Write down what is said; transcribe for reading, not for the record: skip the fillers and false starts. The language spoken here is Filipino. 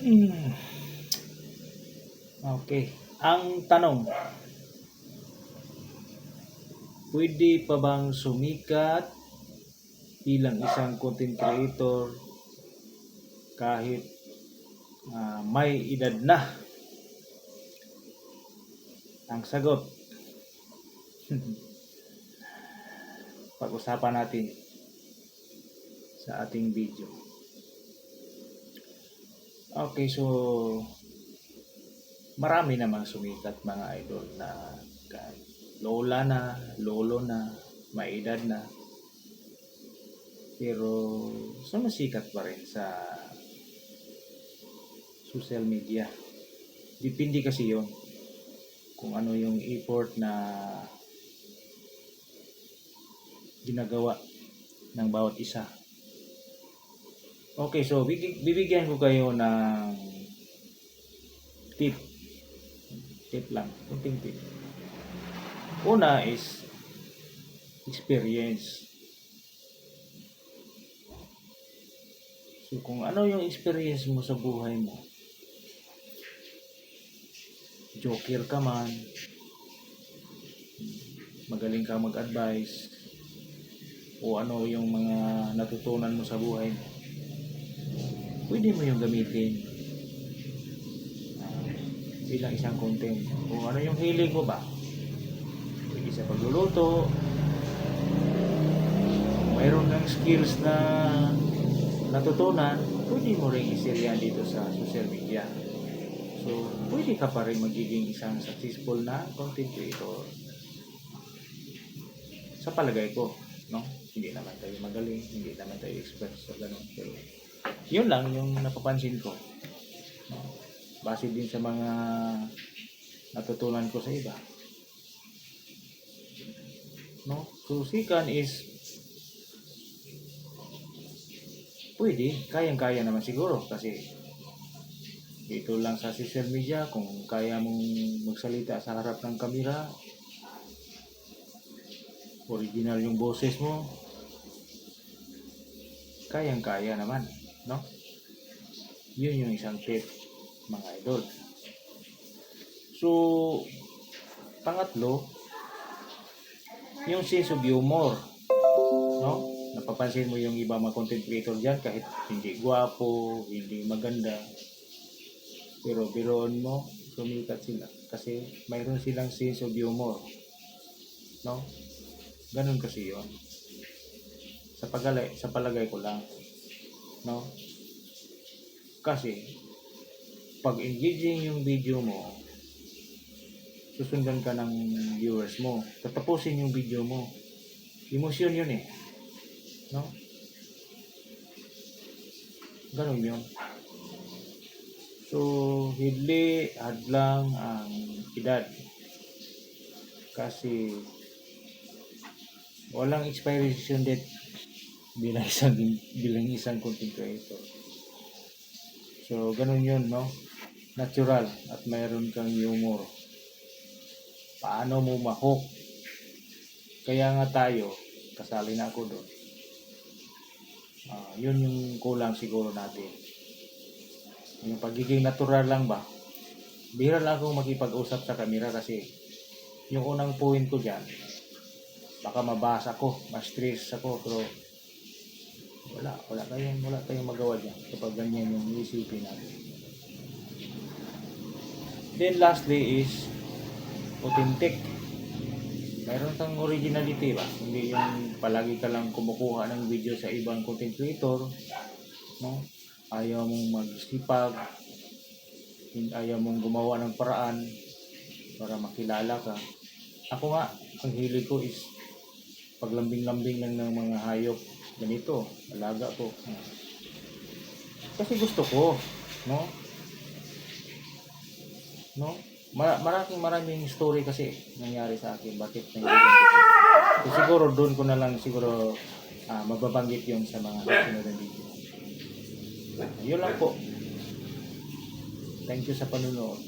Hmm. Okay. Ang tanong, pwede pa bang sumikat bilang isang content creator kahit may edad na? Ang sagot, pag-usapan natin sa ating video. Okay, so marami namang sumikat mga idol na lola na, lolo na, may edad na. Pero sumasikat pa rin sa social media. Depende kasi yon kung ano yung effort na ginagawa ng bawat isa. Okay, so bibigyan ko kayo ng tip. Tip lang, kunting tip. Una is experience. So kung ano yung experience mo sa buhay mo, joker ka man, magaling ka mag-advise, o ano yung mga natutunan mo sa buhay mo, pwede mo yung gamitin bilang isang content. Kung ano yung hilig mo ba, pwede sa pagluluto, kung mayroon kang skills na natutunan, pwede mo rin i-share yan dito sa social media. So, pwede ka pa rin magiging isang successful na content creator. Sa palagay ko, no? Hindi naman tayo magaling, hindi naman tayo expert sa ganun. Pero, yun lang yung napapansin ko. No? Base din sa mga natutunan ko sa iba. No? So, second is, pwede, kayang-kaya naman siguro kasi dito lang sa social media, kung kaya mong magsalita sa harap ng kamera, original yung boses mo, kayang-kaya naman, no? Yun yung isang tip, mga idol. So, pangatlo, yung sense of humor, no? Napapansin mo yung iba mga content creator dyan, kahit hindi gwapo, hindi maganda, pero biroon mo, sumikat sila kasi mayroon silang sense of humor, no? Ganun kasi yun. Sa palagay ko lang, no? Kasi pag engaging yung video mo, susundan ka ng viewers mo, tatapusin yung video mo, emosyon yun eh, no? Ganun yun. So, hindi hadlang ang edad kasi walang expiration date bilang isang content creator. So, ganun yun, no? Natural at mayroon kang humor. Paano mo ma-hook? Kaya nga tayo, kasali na ako doon. Yun yung kulang siguro natin. Yung pagiging natural lang ba? Bihira lang akong makipag-usap sa camera kasi yung unang point ko dyan, baka mabasa ko, ma-stress ako, pero wala tayong magawa dyan kapag ganyan yung isipin natin. Then lastly is authentic. Mayroon kang originality ba? Hindi yung palagi ka lang kumukuha ng video sa ibang content creator, no? Ayaw mong magsipag, ayaw mong gumawa ng paraan para makilala ka. Ako nga, ang hilig ko is paglambing-lambing lang ng mga hayop. Ganito, alaga ko. Kasi gusto ko, no? No? Maraming story kasi nangyari sa akin. Bakit nangyari dito? So, siguro doon ko na lang siguro mababanggit yun sa mga sunod na video. Yun lang po. Thank you sa panunood.